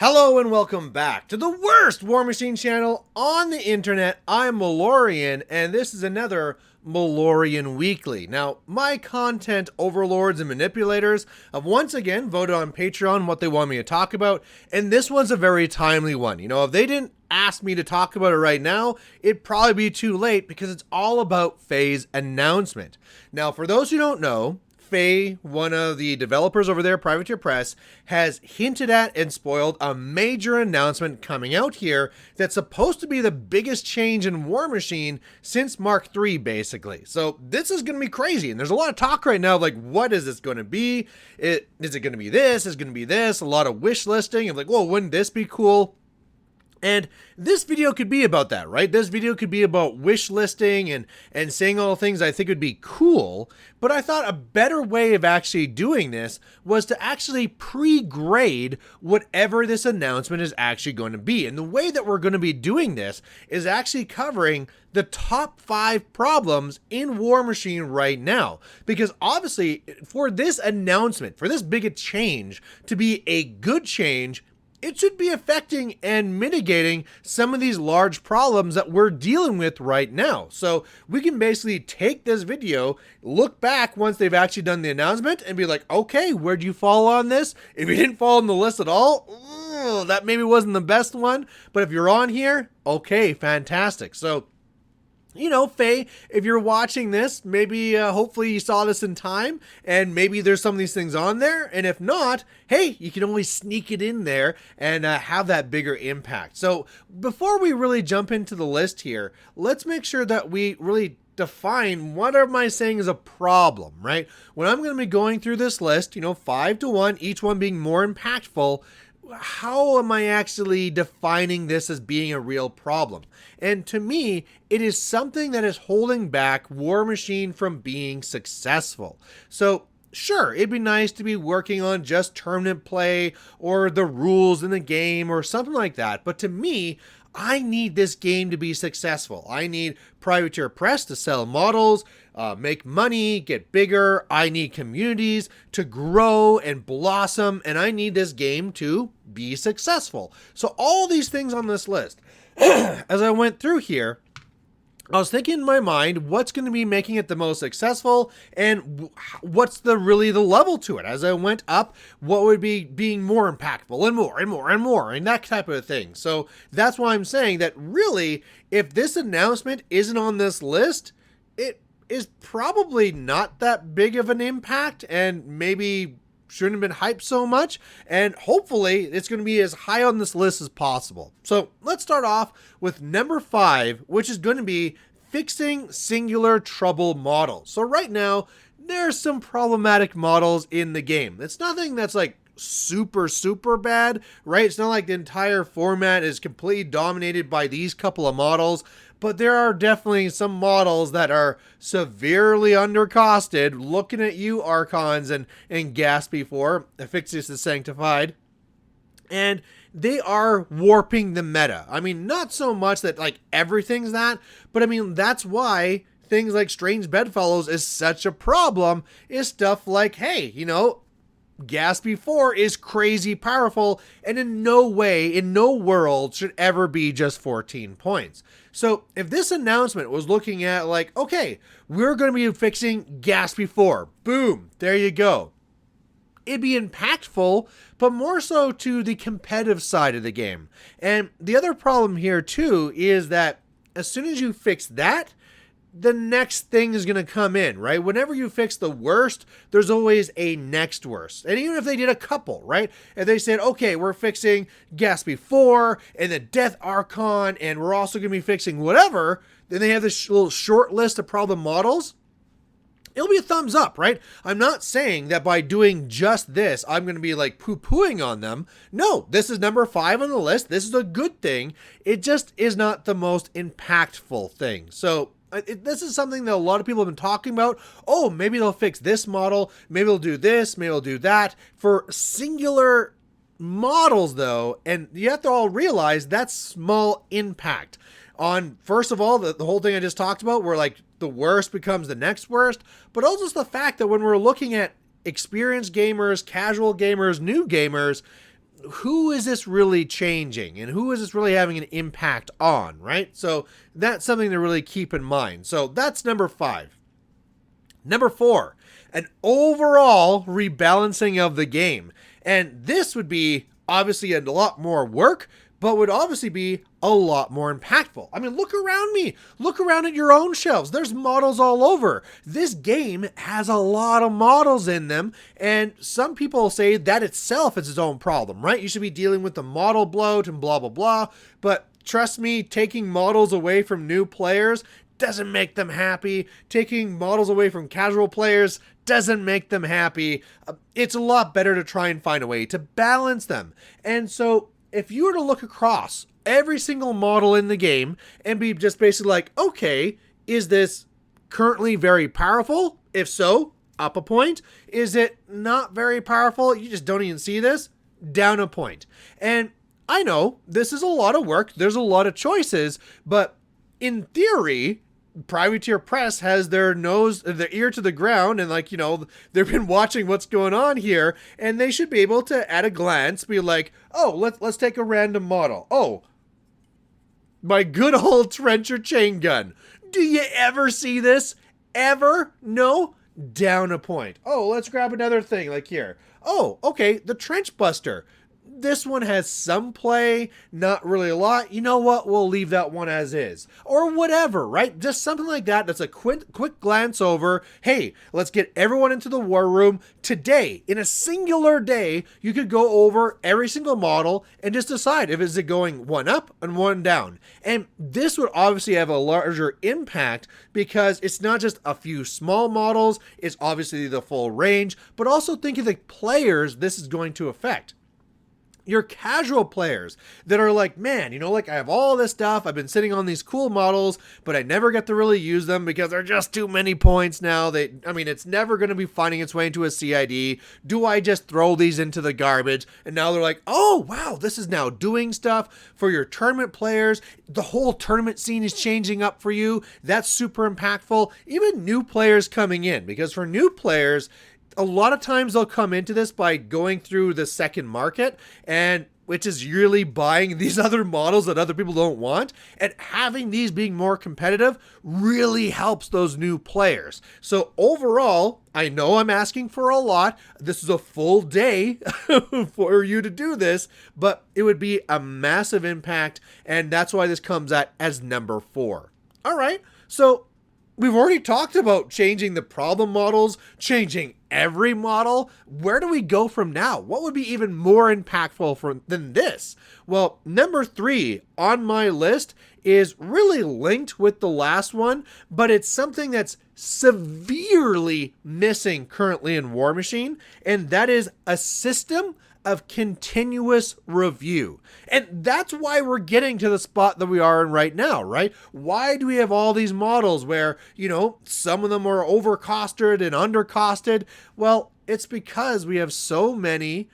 Hello and welcome back to the worst Warmachine channel on the internet. I'm Dorian and this is another Dorian Weekly. Now, my content overlords and manipulators have once again voted on Patreon what they want me to talk about, and this one's a very timely one. You know, if they didn't ask me to talk about it right now, it'd probably be too late because it's all about Faye's announcement. Now, for those who don't know, Faye, one of the developers over there, Privateer Press, has hinted at and spoiled a major announcement coming out here that's supposed to be the biggest change in Warmachine since Mark III, basically. So this is going to be crazy, and there's a lot of talk right now of like, what is this going to be? Is it going to be this? Is it going to be this? A lot of wish listing of like, whoa, wouldn't this be cool? And this video could be about that, right? This video could be about wish listing and saying all the things I think would be cool, but I thought a better way of actually doing this was to actually pre-grade whatever this announcement is actually going to be. And the way that we're going to be doing this is actually covering the top 5 problems in Warmachine right now. Because obviously, for this announcement, for this big a change to be a good change, it should be affecting and mitigating some of these large problems that we're dealing with right now. So we can basically take this video, look back once they've actually done the announcement and be like, okay, where'd you fall on this? If you didn't fall on the list at all, that maybe wasn't the best one. But if you're on here, okay, fantastic. So, you know, Faye, if you're watching this, maybe hopefully you saw this in time and maybe there's some of these things on there. And if not, hey, you can always sneak it in there and have that bigger impact. So before we really jump into the list here, let's make sure that we really define what am I saying is a problem, right? When I'm going to be going through this list, you know, 5 to 1, each one being more impactful, how am I actually defining this as being a real problem? And to me, it is something that is holding back Warmachine from being successful. So sure, it'd be nice to be working on just tournament play or the rules in the game or something like that. But to me, I need this game to be successful. I need Privateer Press to sell models, make money, get bigger. I need communities to grow and blossom, and I need this game to be successful. So all these things on this list, as I went through here, I was thinking in my mind, what's going to be making it the most successful and what's really the level to it? As I went up, what would be being more impactful and more and more and more and that type of thing. So that's why I'm saying that really, if this announcement isn't on this list, it is probably not that big of an impact and maybe shouldn't have been hyped so much, and hopefully it's going to be as high on this list as possible. So let's start off with number 5, which is going to be fixing singular trouble models. So right now, there's some problematic models in the game. It's nothing that's like super bad, right? It's not like the entire format is completely dominated by these couple of models, but there are definitely some models that are severely undercosted. Looking at you, Archons and Gaspy for Affixus the Sanctified. And they are warping the meta. I mean, not so much that like everything's that, but I mean, that's why things like Strange Bedfellows is such a problem, is stuff like, hey, you know, Gaspy 4 is crazy powerful and in no way, in no world should ever be just 14 points. So if this announcement was looking at like, okay, we're going to be fixing Gaspy 4, boom, there you go. It'd be impactful, but more so to the competitive side of the game. And the other problem here too is that as soon as you fix that, the next thing is going to come in, right? Whenever you fix the worst, there's always a next worst. And even if they did a couple, right? If they said, okay, we're fixing Gaspy 4 and the Death Archon, and we're also going to be fixing whatever, then they have this little short list of problem models. It'll be a thumbs up, right? I'm not saying that by doing just this, I'm going to be like poo-pooing on them. No, this is number 5 on the list. This is a good thing. It just is not the most impactful thing. So this is something that a lot of people have been talking about. Oh, maybe they'll fix this model. Maybe they'll do this. Maybe they'll do that. For singular models, though, and you have to all realize that's small impact. On, first of all, the whole thing I just talked about, where like the worst becomes the next worst, but also the fact that when we're looking at experienced gamers, casual gamers, new gamers, who is this really changing and who is this really having an impact on, right? So that's something to really keep in mind. So that's number 5. Number 4, an overall rebalancing of the game. And this would be obviously a lot more work, but would obviously be a lot more impactful. I mean, look around me. Look around at your own shelves. There's models all over. This game has a lot of models in them, and some people say that itself is its own problem, right? You should be dealing with the model bloat and blah, blah, blah. But trust me, taking models away from new players doesn't make them happy. Taking models away from casual players doesn't make them happy. It's a lot better to try and find a way to balance them. And so if you were to look across every single model in the game and be just basically like, okay, is this currently very powerful? If so, up a point. Is it not very powerful? You just don't even see this? Down a point. And I know this is a lot of work. There's a lot of choices, but in theory, Privateer Press has their ear to the ground, and like, you know, they've been watching what's going on here, and they should be able to, at a glance, be like, oh, let's take a random model. Oh, my good old trencher chain gun. Do you ever see this? Ever? No? Down a point. Oh, let's grab another thing, like here. Oh, okay, the trench buster. This one has some play, not really a lot. You know what? We'll leave that one as is. Or whatever, right? Just something like that. That's a quick glance over. Hey, let's get everyone into the war room. Today, in a singular day, you could go over every single model and just decide if it's going one up and one down. And this would obviously have a larger impact because it's not just a few small models. It's obviously the full range, but also think of the players this is going to affect. Your casual players that are like, man, you know, like I have all this stuff. I've been sitting on these cool models, but I never get to really use them because they're just too many points now. It's never going to be finding its way into a CID. Do I just throw these into the garbage? And now they're like, oh, wow, this is now doing stuff for your tournament players. The whole tournament scene is changing up for you. That's super impactful. Even new players coming in, because for new players, a lot of times they'll come into this by going through the second market, and which is really buying these other models that other people don't want, and having these being more competitive really helps those new players. So overall, I know I'm asking for a lot. This is a full day for you to do this, but it would be a massive impact, and that's why this comes at as number 4. All right, so we've already talked about changing the problem models, changing every model. Where do we go from now? What would be even more impactful than this? Well, number 3 on my list is really linked with the last one, but it's something that's severely missing currently in Warmachine, and that is a system of continuous review. And that's why we're getting to the spot that we are in right now, right? Why do we have all these models where, you know, some of them are overcosted and undercosted? Well, it's because we have so many,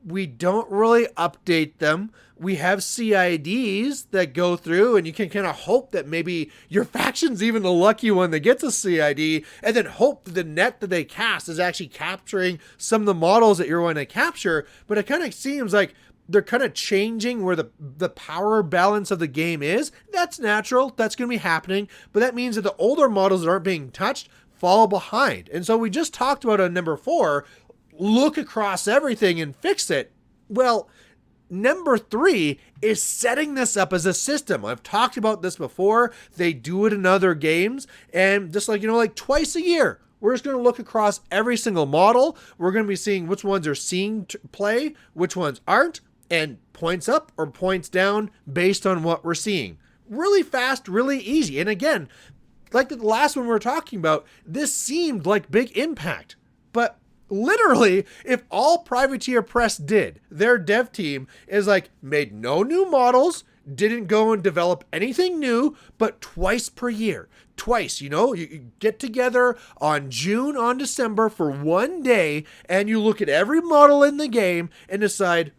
we don't really update them. We have CIDs that go through, and you can kind of hope that maybe your faction's even the lucky one that gets a CID, and then hope that the net that they cast is actually capturing some of the models that you're going to capture. But it kind of seems like they're kind of changing where the power balance of the game is. That's natural. That's going to be happening. But that means that the older models that aren't being touched fall behind. And so we just talked about on number 4, look across everything and fix it. Well, number 3 is setting this up as a system. I've talked about this before. They do it in other games, and just like, you know, like twice a year, we're just going to look across every single model. We're going to be seeing which ones are seeing play, which ones aren't, and points up or points down based on what we're seeing. Really fast, really easy. And again, like the last one we were talking about, this seemed like big impact, but literally, if all Privateer Press did, their dev team is like, made no new models, didn't go and develop anything new, but twice per year. Twice, you know, you get together on June, on December for one day, and you look at every model in the game and decide,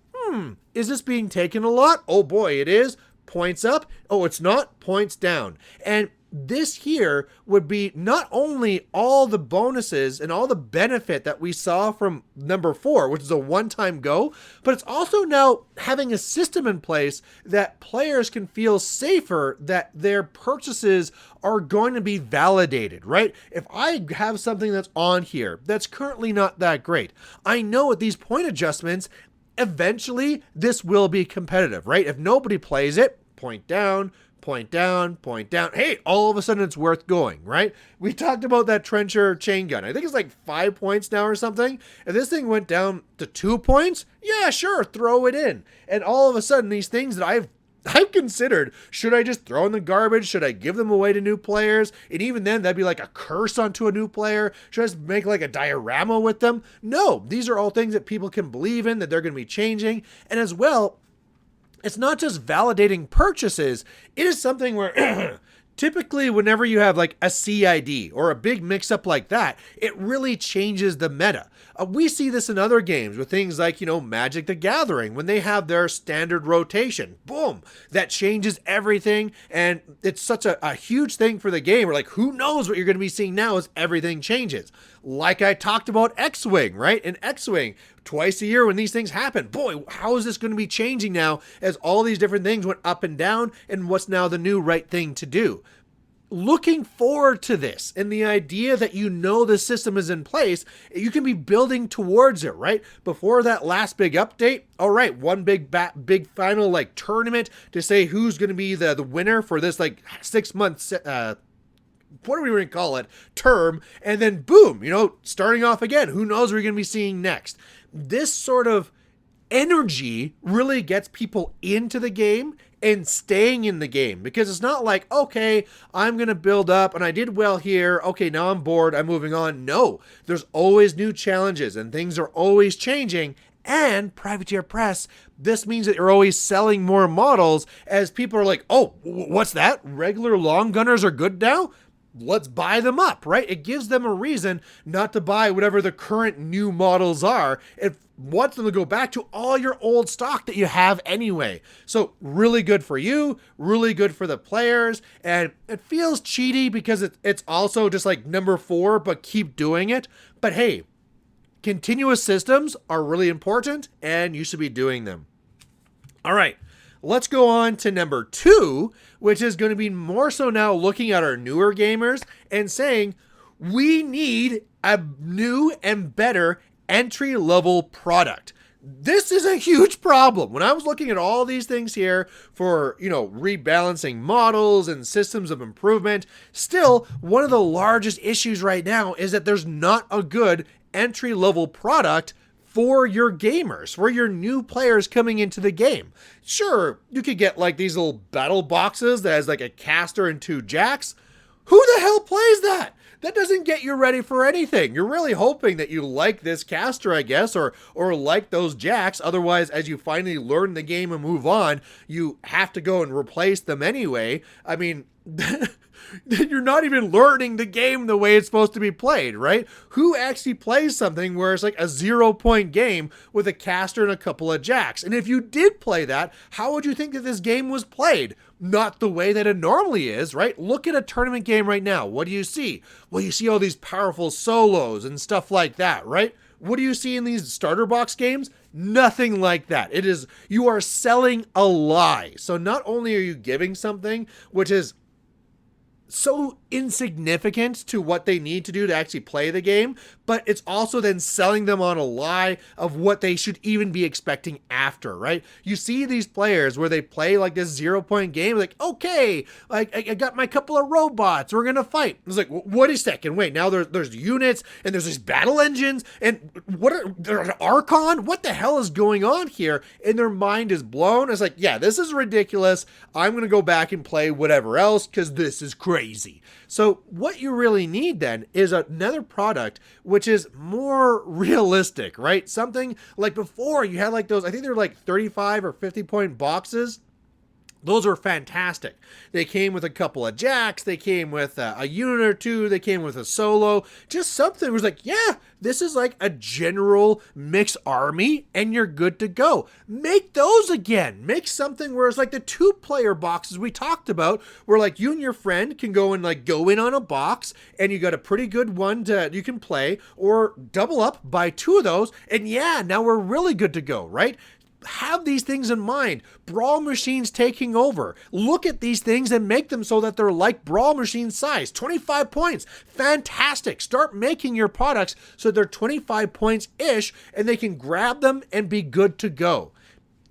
is this being taken a lot? Oh boy, it is. points up. Oh, it's not, points down. And this here would be not only all the bonuses and all the benefit that we saw from number 4, which is a one-time go, but it's also now having a system in place that players can feel safer that their purchases are going to be validated, right? If I have something that's on here that's currently not that great, I know with these point adjustments, eventually this will be competitive, right? If nobody plays it, point down, point down, point down. Hey, all of a sudden it's worth going, right? We talked about that trencher chain gun. I think it's like 5 points now or something. If this thing went down to 2 points, yeah, sure, throw it in. And all of a sudden these things that I've considered, should I just throw in the garbage? Should I give them away to new players? And even then, that'd be like a curse onto a new player. Should I just make like a diorama with them? No, these are all things that people can believe in, that they're going to be changing. And as well, it's not just validating purchases. It is something where typically whenever you have like a CID or a big mix-up like that, it really changes the meta. We see this in other games with things like, Magic the Gathering, when they have their standard rotation. Boom! That changes everything, and it's such a huge thing for the game. We're like, who knows what you're going to be seeing now as everything changes. Like I talked about X-Wing, right? In X-Wing, twice a year when these things happen. Boy, how is this going to be changing now as all these different things went up and down, and what's now the new right thing to do? Looking forward to this and the idea that the system is in place, you can be building towards it, right? Before that last big update, all right, one big final like tournament to say who's going to be the winner for this like 6 months, what do we going to call it, term, and then boom, starting off again. Who knows what we're going to be seeing next? This sort of energy really gets people into the game and staying in the game, because it's not like, okay, I'm going to build up and I did well here. Okay, now I'm bored. I'm moving on. No, there's always new challenges and things are always changing. And Privateer Press, this means that you're always selling more models as people are like, oh, what's that? Regular long gunners are good now? Let's buy them up, right? It gives them a reason not to buy whatever the current new models are. It wants them to go back to all your old stock that you have anyway. So really good for you, really good for the players. And it feels cheaty because it's also just like number 4, but keep doing it. But hey, continuous systems are really important and you should be doing them. All right. Let's go on to number 2, which is going to be more so now looking at our newer gamers and saying we need a new and better entry-level product. This is a huge problem. When I was looking at all these things here for, rebalancing models and systems of improvement, still one of the largest issues right now is that there's not a good entry-level product for your gamers, for your new players coming into the game. Sure, you could get like these little battle boxes that has like a caster and 2 jacks. Who the hell plays that? That doesn't get you ready for anything. You're really hoping that you like this caster, I guess, or like those jacks. Otherwise, as you finally learn the game and move on, you have to go and replace them anyway. I mean, you're not even learning the game the way it's supposed to be played, right? Who actually plays something where it's like a 0-point game with a caster and a couple of jacks? And if you did play that, how would you think that this game was played? Not the way that it normally is, right? Look at a tournament game right now. What do you see? Well, you see all these powerful solos and stuff like that, right? What do you see in these starter box games? Nothing like that. You are selling a lie. So not only are you giving something which is so insignificant to what they need to do to actually play the game, but it's also then selling them on a lie of what they should even be expecting after, right? You see these players where they play like this 0-point game, like, okay, like I got my couple of robots, we're gonna fight. It's like, wait a second, wait, now there's units and there's these battle engines and there's an Archon? What the hell is going on here? And their mind is blown. It's like, yeah, this is ridiculous. I'm gonna go back and play whatever else because this is crazy. So what you really need then is another product which is more realistic, right? Something like before you had like those, I think they're like 35 or 50 point boxes Those are fantastic. They came with a couple of jacks, they came with a unit or two, they came with a solo, just something that was like, yeah, this is like a general mixed army and you're good to go. Make those again. Make something where it's like the 2-player boxes we talked about, where like you and your friend can go and like go in on a box and you got a pretty good one you can play, or double up, buy 2 of those, and yeah, now we're really good to go, right? Have these things in mind. Brawl Machines taking over. Look at these things and make them so that they're like Brawl Machine size. 25 points. Fantastic. Start making your products so they're 25 points-ish and they can grab them and be good to go.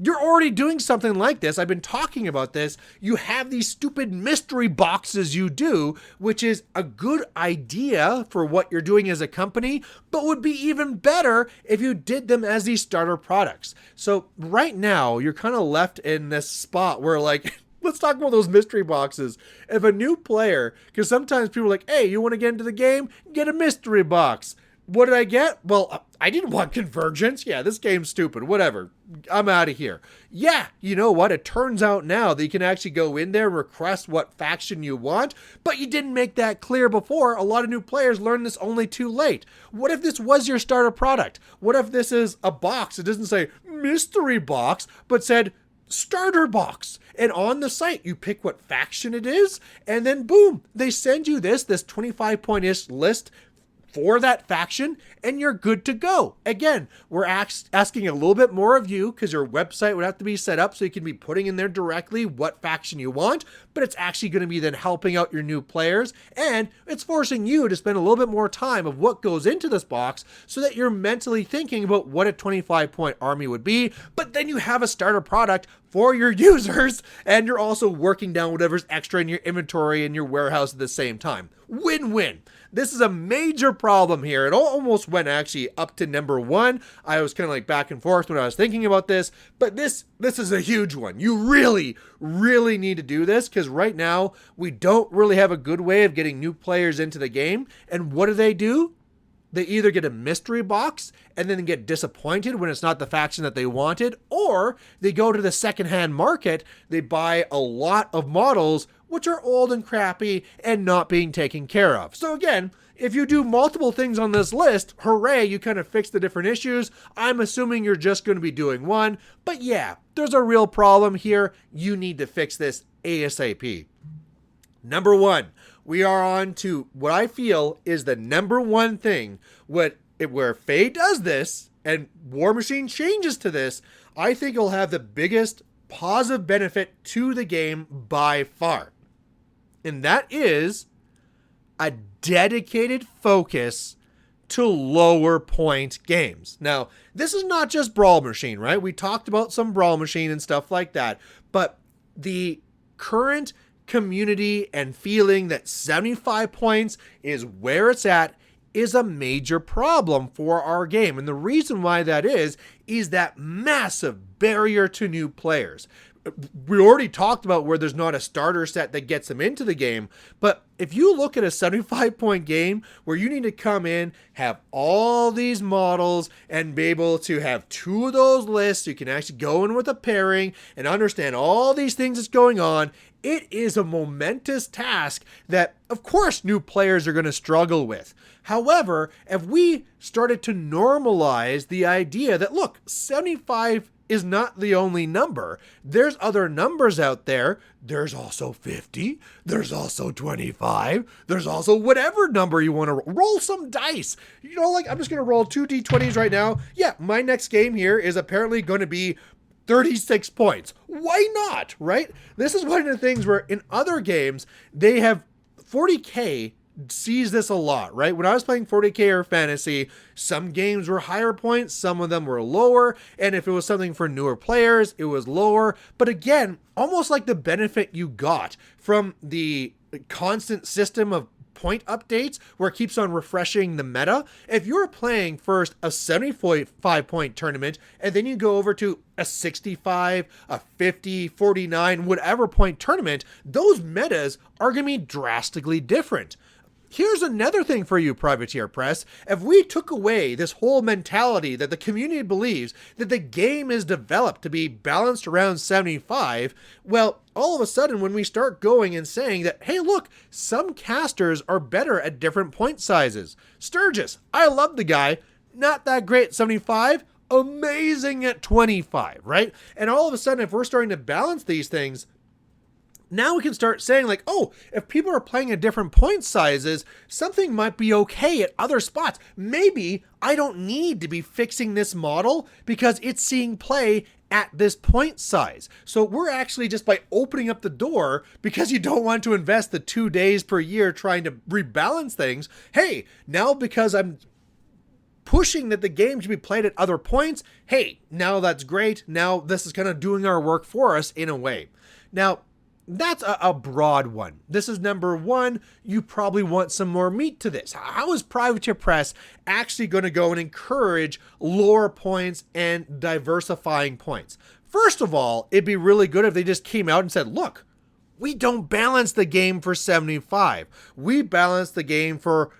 You're already doing something like this. I've been talking about this. You have these stupid mystery boxes you do, which is a good idea for what you're doing as a company, but would be even better if you did them as these starter products. So right now, you're kind of left in this spot where like, let's talk about those mystery boxes. If a new player, because sometimes people are like, hey, you want to get into the game? Get a mystery box. What did I get? Well, I didn't want convergence. Yeah, this game's stupid. Whatever. I'm out of here. Yeah, you know what? It turns out now that you can actually go in there and request what faction you want, but you didn't make that clear before. A lot of new players learned this only too late. What if this was your starter product? What if this is a box? It doesn't say mystery box, but said starter box. And on the site, you pick what faction it is, and then boom, they send you this 25-point-ish list for that faction, and you're good to go. Again, we're asking a little bit more of you because your website would have to be set up so you can be putting in there directly what faction you want, but it's actually going to be then helping out your new players, and it's forcing you to spend a little bit more time of what goes into this box so that you're mentally thinking about what a 25-point army would be, but then you have a starter product for your users, and you're also working down whatever's extra in your inventory and your warehouse at the same time. Win-win. This is a major problem here. It almost went actually up to number 1. I was kind of like back and forth when I was thinking about this, but this is a huge one. You really, really need to do this because right now we don't really have a good way of getting new players into the game. And what do? They either get a mystery box and then get disappointed when it's not the faction that they wanted, or they go to the secondhand market, they buy a lot of models which are old and crappy and not being taken care of. So again, if you do multiple things on this list, hooray, you kind of fix the different issues. I'm assuming you're just going to be doing one, but yeah, there's a real problem here. You need to fix this ASAP. Number 1. We are on to what I feel is the number 1 thing. Where Faye does this and Warmachine changes to this, I think it'll have the biggest positive benefit to the game by far. And that is a dedicated focus to lower point games. Now, this is not just Brawl Machine, right? We talked about some Brawl Machine and stuff like that, but the current community and feeling that 75 points is where it's at is a major problem for our game. And the reason why that is that massive barrier to new players. We already talked about where there's not a starter set that gets them into the game, but if you look at a 75-point game where you need to come in, have all these models, and be able to have 2 of those lists, so you can actually go in with a pairing and understand all these things that's going on, it is a momentous task that, of course, new players are going to struggle with. However, if we started to normalize the idea that, look, 75 is not the only number. There's other numbers out there. There's also 50. There's also 25. There's also whatever number you want to roll some dice. You know, like I'm just going to roll 2 D20s right now. Yeah, my next game here is apparently going to be 36 points. Why not, right? This is one of the things where in other games, they have 40K sees this a lot, right? When I was playing 40K or fantasy, some games were higher points, some of them were lower, and if it was something for newer players, it was lower. But again, almost like the benefit you got from the constant system of point updates where it keeps on refreshing the meta. If you're playing first a 75-point tournament and then you go over to a 65, a 50, 49, whatever point tournament, those metas are going to be drastically different. here's another thing for you, Privateer Press. If we took away this whole mentality that the community believes that the game is developed to be balanced around 75, well, all of a sudden when we start going and saying that, hey, look, some casters are better at different point sizes. Sturgis, I love the guy. Not that great at 75, amazing at 25, right? And all of a sudden, if we're starting to balance these things, now we can start saying like, oh, if people are playing at different point sizes, something might be okay at other spots. Maybe I don't need to be fixing this model because it's seeing play at this point size. So we're actually just by opening up the door, because you don't want to invest the 2 days per year trying to rebalance things. Hey, now because I'm pushing that the game should be played at other points, hey, now that's great. Now this is kind of doing our work for us in a way. Now, that's a broad one. This is number one. You probably want some more meat to this. How is Privateer Press actually going to go and encourage lower points and diversifying points? First of all, it'd be really good if they just came out and said, look, we don't balance the game for 75. We balance the game for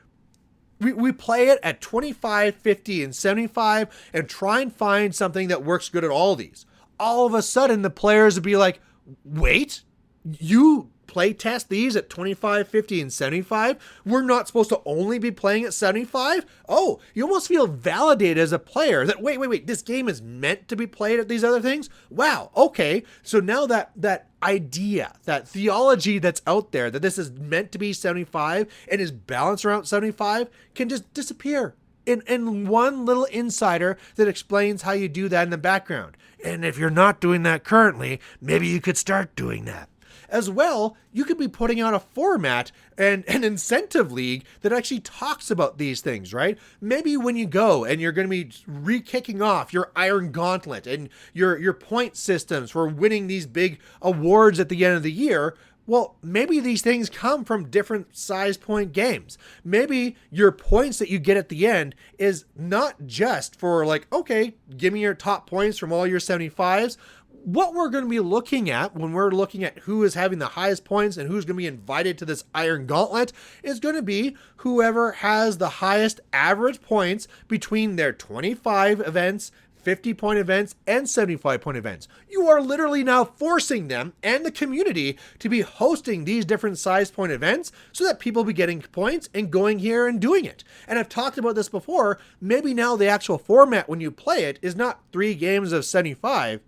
we play it at 25, 50, and 75 and try and find something that works good at all these. All of a sudden, the players would be like, wait, you play test these at 25, 50, and 75? We're not supposed to only be playing at 75? Oh, you almost feel validated as a player that, wait, this game is meant to be played at these other things? Wow, okay. So now that idea, that theology that's out there, that this is meant to be 75 and is balanced around 75, can just disappear in one little insider that explains how you do that in the background. And if you're not doing that currently, maybe you could start doing that. As well, you could be putting out a format and an incentive league that actually talks about these things, right? Maybe when you go and you're going to be re-kicking off your Iron Gauntlet and your point systems for winning these big awards at the end of the year, well, maybe these things come from different size point games. Maybe your points that you get at the end is not just for like, okay, give me your top points from all your 75s. What we're going to be looking at when we're looking at who is having the highest points and who's going to be invited to this Iron Gauntlet is going to be whoever has the highest average points between their 25 events, 50-point events, and 75-point events. You are literally now forcing them and the community to be hosting these different size point events so that people be getting points and going here and doing it. And I've talked about this before. Maybe now the actual format when you play it is not 3 games of 75.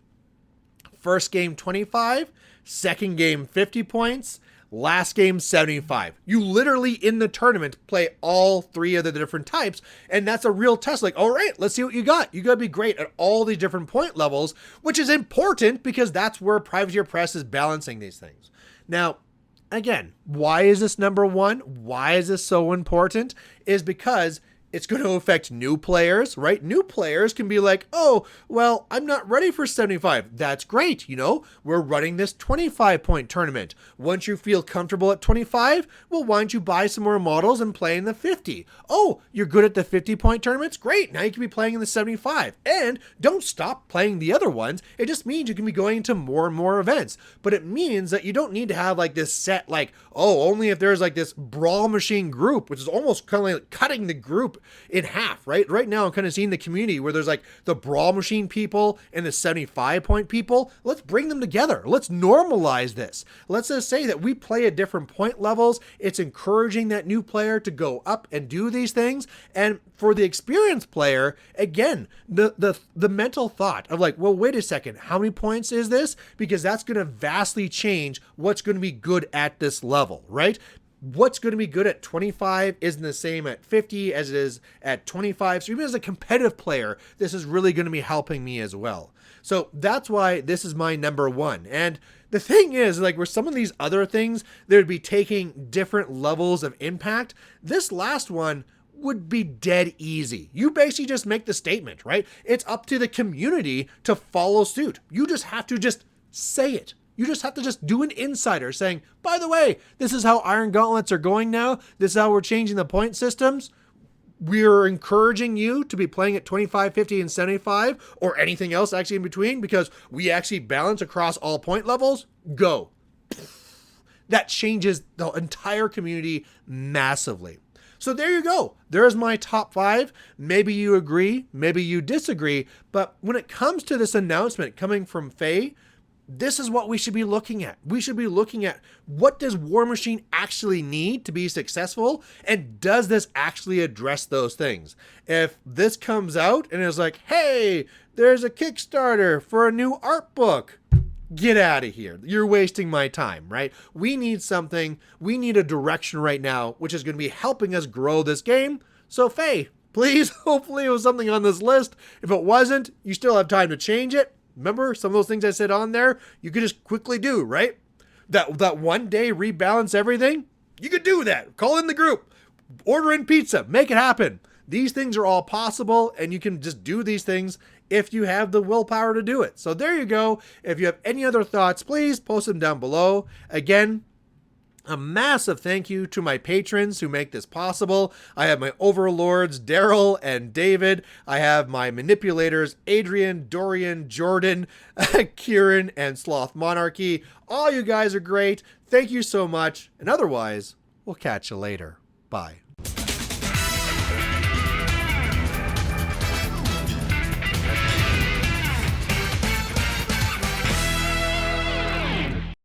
First game 25, second game 50 points, last game 75. You literally in the tournament play all 3 of the different types, and that's a real test. Like, all right, let's see what you got. You got to be great at all these different point levels, which is important because that's where Privateer Press is balancing these things. Now, again, why is this number one? Why is this so important? Is because it's going to affect new players, right? New players can be like, oh, well, I'm not ready for 75. That's great. You know, we're running this 25-point tournament. Once you feel comfortable at 25, well, why don't you buy some more models and play in the 50? Oh, you're good at the 50-point tournaments? Great. Now you can be playing in the 75. And don't stop playing the other ones. It just means you can be going into more and more events. But it means that you don't need to have like this set, like, oh, only if there's like this Brawl Machine group, which is almost kind of like cutting the group in half, right? Right now, I'm kind of seeing the community where there's like the Brawl Machine people and the 75-point people. Let's bring them together. Let's normalize this. Let's just say that we play at different point levels. It's encouraging that new player to go up and do these things. And for the experienced player, again, the mental thought of like, well, wait a second, how many points is this? Because that's going to vastly change what's going to be good at this level, right? What's going to be good at 25 isn't the same at 50 as it is at 25. So even as a competitive player, this is really going to be helping me as well. So that's why this is my number one. And the thing is, like, where some of these other things, they'd be taking different levels of impact. This last one would be dead easy. You basically just make the statement, right? It's up to the community to follow suit. You just have to just say it. You just have to just do an insider saying, by the way, this is how Iron Gauntlets are going now. This is how we're changing the point systems. We're encouraging you to be playing at 25, 50, and 75 or anything else actually in between because we actually balance across all point levels. Go. that changes the entire community massively. So there you go. There's my top 5. Maybe you agree, maybe you disagree, but when it comes to this announcement coming from Faye, this is what we should be looking at. We should be looking at, what does Warmachine actually need to be successful? And does this actually address those things? If this comes out and is like, hey, there's a Kickstarter for a new art book, get out of here. You're wasting my time, right? We need something. We need a direction right now, which is going to be helping us grow this game. So Faye, please, hopefully it was something on this list. If it wasn't, you still have time to change it. Remember some of those things I said on there, you could just quickly do, right? That one day rebalance everything, you could do that. Call in the group, order in pizza, make it happen. These things are all possible, and you can just do these things if you have the willpower to do it. So there you go. If you have any other thoughts, please post them down below. Again, a massive thank you to my patrons who make this possible. I have my overlords, Darrell and David. I have my manipulators, Adrian, Dorian, Jordan, Kieran, and Sloth Monarchy. All you guys are great. Thank you so much. And otherwise, we'll catch you later. Bye.